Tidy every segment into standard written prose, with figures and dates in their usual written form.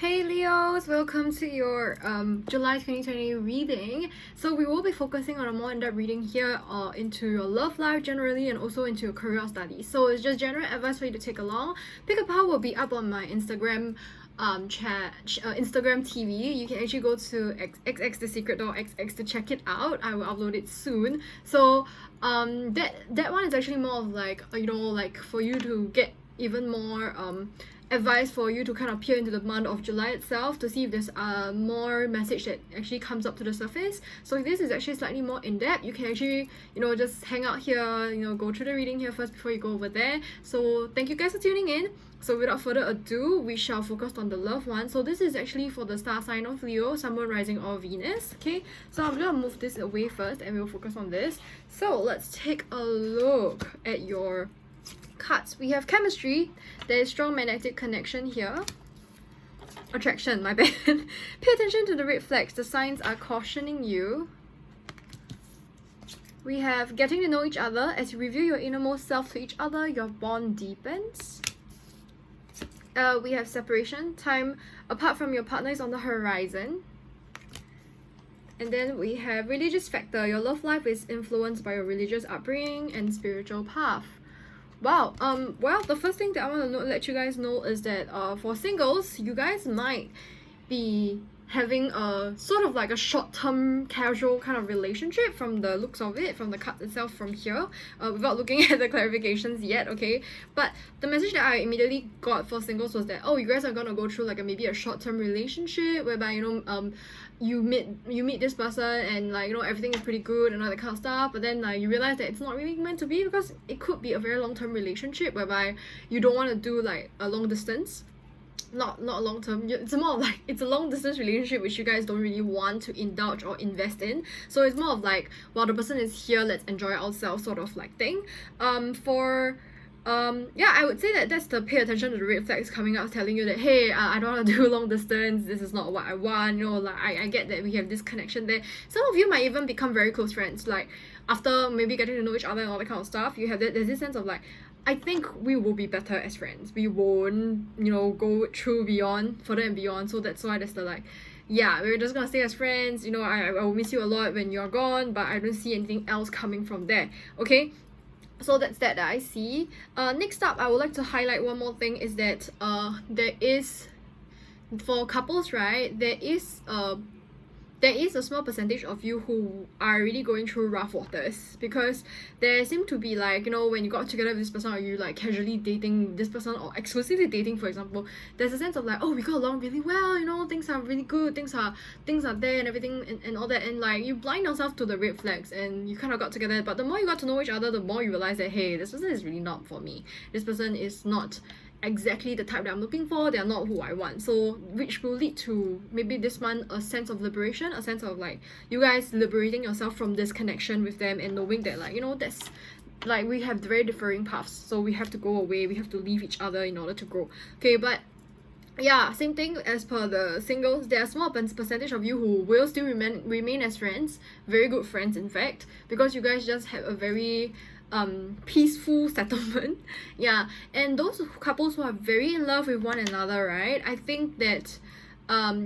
Hey Leos, welcome to your July 2020 reading. So we will be focusing on a more in-depth reading here into your love life generally and also into your career studies. So it's just general advice for you to take along. Pick a pile will be up on my Instagram Instagram TV. You can actually go to xx thesecretdoorsales to check it out. I will upload it soon. So that one is actually more of like like for you to get even more advice for you to kind of peer into the month of July itself to see if there's more message that actually comes up to the surface. So if this is actually slightly more in-depth, you can actually just hang out here, go through the reading here first before you go over there. So thank you guys for tuning in. So without further ado, we shall focus on the loved one. So this is actually for the star sign of Leo, Sun, Moon, Rising, or Venus. Okay, so I'm gonna move this away first and we'll focus on this. So let's take a look at your cards. We have chemistry. There is strong magnetic connection here. Attraction, my bad. Pay attention to the red flags. The signs are cautioning you. We have getting to know each other. As you reveal your innermost self to each other, your bond deepens. We have separation. Time apart from your partner is on the horizon. And then we have religious factor. Your love life is influenced by your religious upbringing and spiritual path. Wow, well, the first thing that I want to let you guys know is that for singles, you guys might be having a sort of like a short-term casual kind of relationship from the looks of it, from the cards itself from here, without looking at the clarifications yet, okay? But the message that I immediately got for singles was that, oh, you guys are gonna go through like maybe a short-term relationship whereby, you meet this person and everything is pretty good and all that kind of stuff, but then you realize that it's not really meant to be because it could be a very long-term relationship whereby you don't want to do like a long distance. Not long term, it's more of like it's a long distance relationship which you guys don't really want to indulge or invest in. So it's more of like, while the person is here, let's enjoy ourselves sort of like thing. I would say that that's the pay attention to the red flags coming out telling you that, hey, I don't want to do long distance, this is not what I want, I get that we have this connection there. Some of you might even become very close friends, like after maybe getting to know each other and all that kind of stuff. You have that, there's this sense of like, I think we will be better as friends. We won't, go through further and beyond. So that's why there's the like, yeah, we're just gonna stay as friends. I will miss you a lot when you're gone, but I don't see anything else coming from there. Okay, so that's that I see. Next up, I would like to highlight one more thing is that there is, for couples, right, there is a small percentage of you who are really going through rough waters, because there seem to be like, when you got together with this person, or you like casually dating this person or exclusively dating, for example, there's a sense of like, oh, we got along really well, things are really good, things are there and everything and all that, and like you blind yourself to the red flags and you kind of got together, but the more you got to know each other, the more you realize that, hey, this person is really not for me. This person is not exactly the type that I'm looking for. They're not who I want. So which will lead to maybe this month a sense of liberation, a sense of like you guys liberating yourself from this connection with them and knowing that like, that's like we have very differing paths, so we have to go away, we have to leave each other in order to grow. Okay, but yeah, same thing as per the singles. There are small percentage of you who will still remain as friends, very good friends in fact, because you guys just have a very peaceful settlement. Yeah, and those couples who are very in love with one another, right, I think that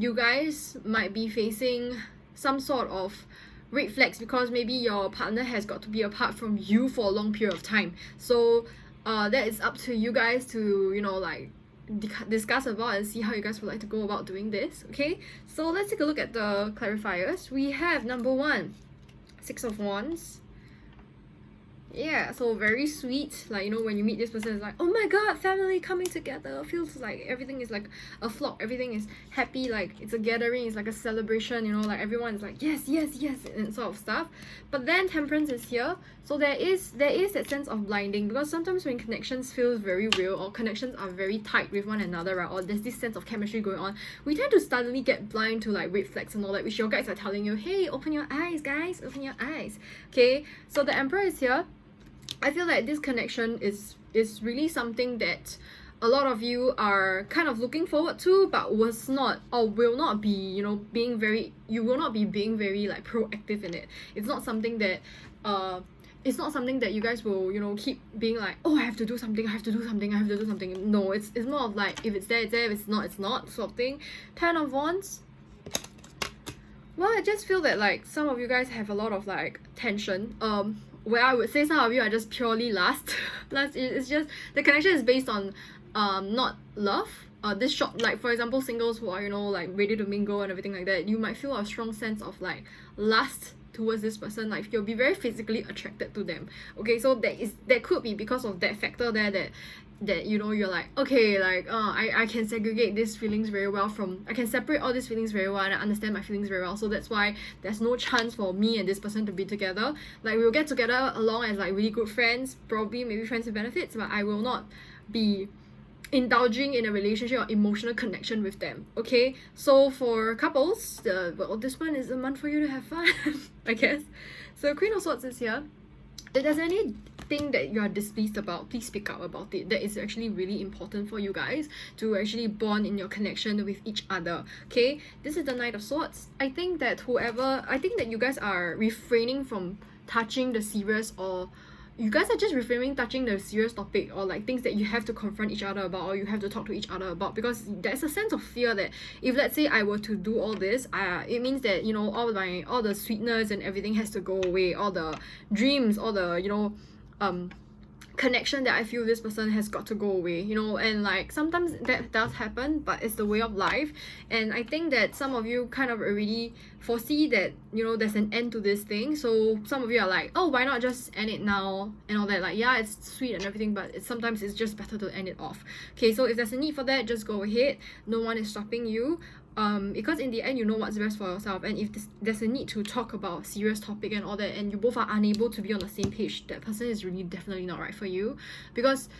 you guys might be facing some sort of red flags because maybe your partner has got to be apart from you for a long period of time. So that is up to you guys to discuss about and see how you guys would like to go about doing this. Okay, so let's take a look at the clarifiers. We have number 1, 6 of Wands. Yeah, so very sweet, like when you meet this person, it's like, oh my god, family coming together, feels like everything is like a flock, everything is happy, like it's a gathering, it's like a celebration, like everyone is like yes, and sort of stuff. But then Temperance is here, so there is that sense of blinding, because sometimes when connections feel very real or connections are very tight with one another, right, or there's this sense of chemistry going on, we tend to suddenly get blind to like red flags and all that, which your guides are telling you, hey, open your eyes, guys, open your eyes. Okay, so the Emperor is here. I feel like this connection is really something that a lot of you are kind of looking forward to, but was not or will not be, you will not be being very like proactive in it. It's not something that it's not something that you guys will, you know, keep being like, oh, I have to do something, I have to do something, I have to do something. No, it's more of like, if it's there, it's there, if it's not, sort of thing. 10 of Wands. Well, I just feel that like some of you guys have a lot of like tension. Where I would say some of you are just purely lust. It's just the connection is based on not love. This short, like for example, singles who are, you know, like ready to mingle and everything like that, you might feel a strong sense of like lust towards this person. Like you'll be very physically attracted to them. Okay, so that could be because of that factor there, that you know, you're like, okay, like I can segregate these feelings very well from, I can separate all these feelings very well, and I understand my feelings very well, so that's why there's no chance for me and this person to be together. Like we'll get together along as like really good friends, probably maybe friends with benefits, but I will not be indulging in a relationship or emotional connection with them. Okay, so for couples, well, this one is a month for you to have fun. I guess. So Queen of Swords is here. If there's anything that you are displeased about, please speak up about it. That is actually really important for you guys to actually bond in your connection with each other. Okay, this is the Knight of Swords. I think that you guys are refraining from touching the serious, or you guys are just reframing touching the serious topic, or like things that you have to confront each other about, or you have to talk to each other about, because there's a sense of fear that if, let's say, I were to do all this, it means that, you know, all the sweetness and everything has to go away, all the dreams, all the, you know, connection that I feel this person has got to go away, you know. And like sometimes that does happen, but it's the way of life. And I think that some of you kind of already foresee that, you know, there's an end to this thing. So some of you are like, oh, why not just end it now and all that. Like, yeah, it's sweet and everything, but sometimes it's just better to end it off. Okay, so if there's a need for that, just go ahead. No one is stopping you. Because in the end, you know what's best for yourself. And if there's a need to talk about serious topic and all that, and you both are unable to be on the same page, that person is really definitely not right for you. Because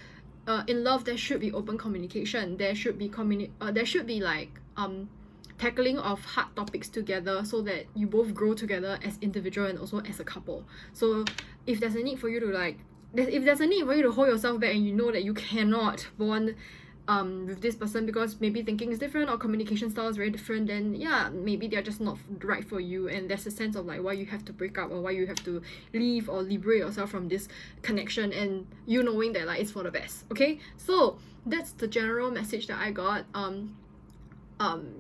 in love, there should be open communication. There should be like tackling of hard topics together, so that you both grow together as individual and also as a couple. So if there's a need for you to if there's a need for you to hold yourself back, and you know that you cannot bond with this person because maybe thinking is different or communication style is very different, then yeah, maybe they're just not right for you, and there's a sense of like why you have to break up, or why you have to leave or liberate yourself from this connection, and you knowing that like it's for the best. Okay, so that's the general message that I got.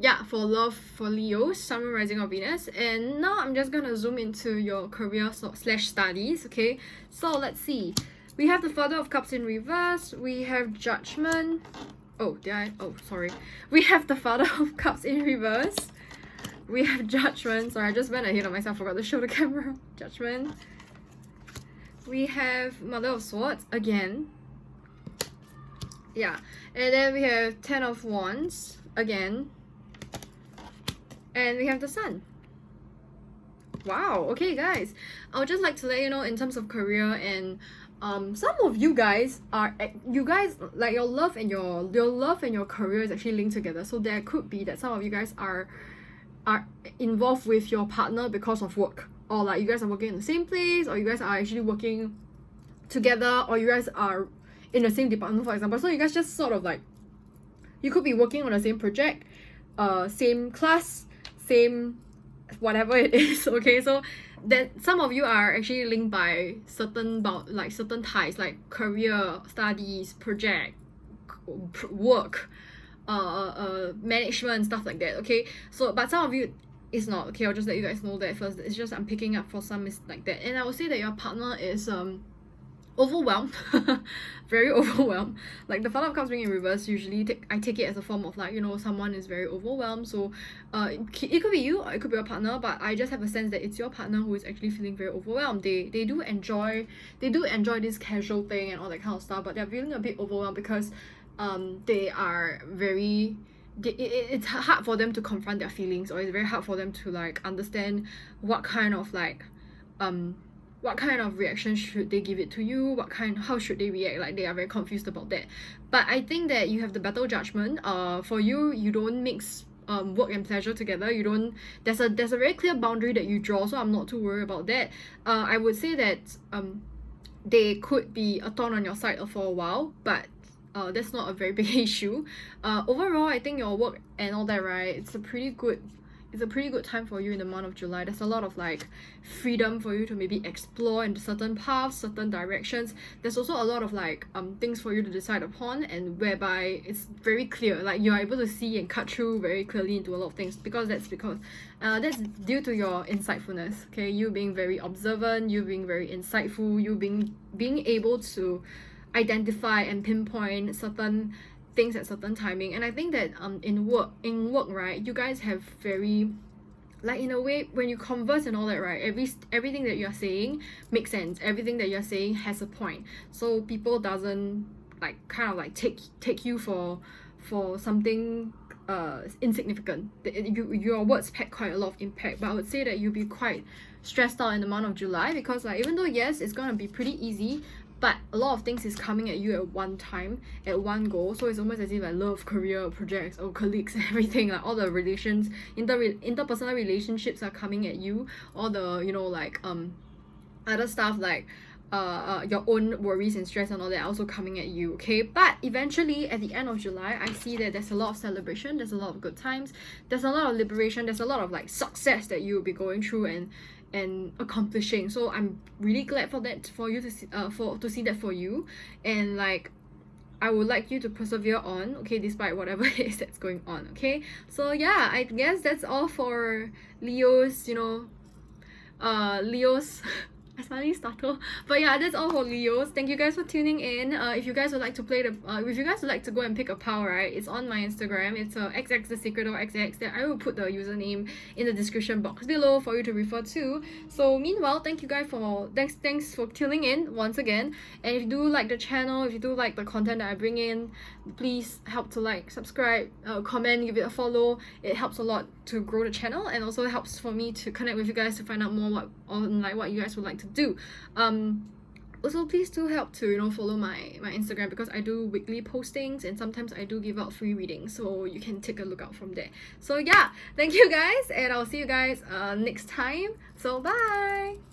Yeah, for love, for Leos, Sun, Moon, Rising, or Venus. And now I'm just gonna zoom into your career / studies. Okay, so let's see. We have the Father of Cups in reverse. We have Judgment. Sorry. We have the Father of Cups in reverse. We have Judgment. Sorry, I just went ahead of myself. Forgot to show the camera. Judgment. We have Mother of Swords again. Yeah. And then we have Ten of Wands again. And we have the Sun. Wow. Okay, guys. I would just like to let you know in terms of career and some of you guys like your love and your career is actually linked together. So there could be that some of you guys are involved with your partner because of work, or like you guys are working in the same place, or you guys are actually working together, or you guys are in the same department, for example. So you guys just sort of like, you could be working on the same project, same class, same whatever it is. Okay, so that some of you are actually linked by certain ties, like career, studies, project, work, management, stuff like that. Okay, so but some of you it's not. Okay, I'll just let you guys know that first. It's just I'm picking up for some is like that. And I would say that your partner is overwhelmed. Very overwhelmed. Like the Father of Cups being in reverse, usually I take it as a form of like, you know, someone is very overwhelmed. So it could be you, or it could be your partner, but I just have a sense that it's your partner who is actually feeling very overwhelmed. They do enjoy this casual thing and all that kind of stuff, but they're feeling a bit overwhelmed because they are very it's hard for them to confront their feelings, or it's very hard for them to like understand what kind of reaction should they give it to you, how should they react. Like they are very confused about that. But I think that you have the better judgment. For you don't mix work and pleasure together. You don't, there's a very clear boundary that you draw, so I'm not too worried about that. I would say that they could be a thorn on your side for a while, but that's not a very big issue. Overall, I think your work and all that, right, it's a pretty good it's a pretty good time for you in the month of July. There's a lot of like freedom for you to maybe explore into certain paths, certain directions. There's also a lot of like things for you to decide upon, and whereby it's very clear, like you're able to see and cut through very clearly into a lot of things, because that's due to your insightfulness. Okay, you being very observant, you being very insightful, you being able to identify and pinpoint certain things at certain timing. And I think that in work, right, you guys have very, like, in a way, when you converse and all that, right, everything that you're saying makes sense, everything that you're saying has a point, so people doesn't like kind of like take you for something insignificant. Your words pack quite a lot of impact. But I would say that you'll be quite stressed out in the month of July, because like, even though yes, it's gonna be pretty easy, but a lot of things is coming at you at one time, at one go. So it's almost as if like love, career, projects, or colleagues, everything, like all the relations, interpersonal relationships are coming at you. All the, you know, like other stuff like your own worries and stress and all that are also coming at you. Okay, but eventually at the end of July, I see that there's a lot of celebration, there's a lot of good times, there's a lot of liberation, there's a lot of like success that you will be going through and accomplishing. So I'm really glad for that, for you to see, to see that for you. And like, I would like you to persevere on, okay, despite whatever it is that's going on. Okay, so yeah, I guess that's all for Leo's, you know, Leo's I slightly startled, but yeah, that's all for Leos. Thank you guys for tuning in. If you guys would like to play the if you guys would like to go and pick a pile, right, it's on my Instagram. It's XX thesecretdoorsales. That I will put the username in the description box below for you to refer to. So meanwhile, thank you guys for thanks for tuning in once again. And if you do like the channel, if you do like the content that I bring in, please help to like, subscribe, comment, give it a follow. It helps a lot to grow the channel, and also helps for me to connect with you guys to find out more what you guys would like to do. Also, please do help to, you know, follow my Instagram, because I do weekly postings and sometimes I do give out free readings, so you can take a look out from there. So yeah, thank you guys, and I'll see you guys next time. So bye.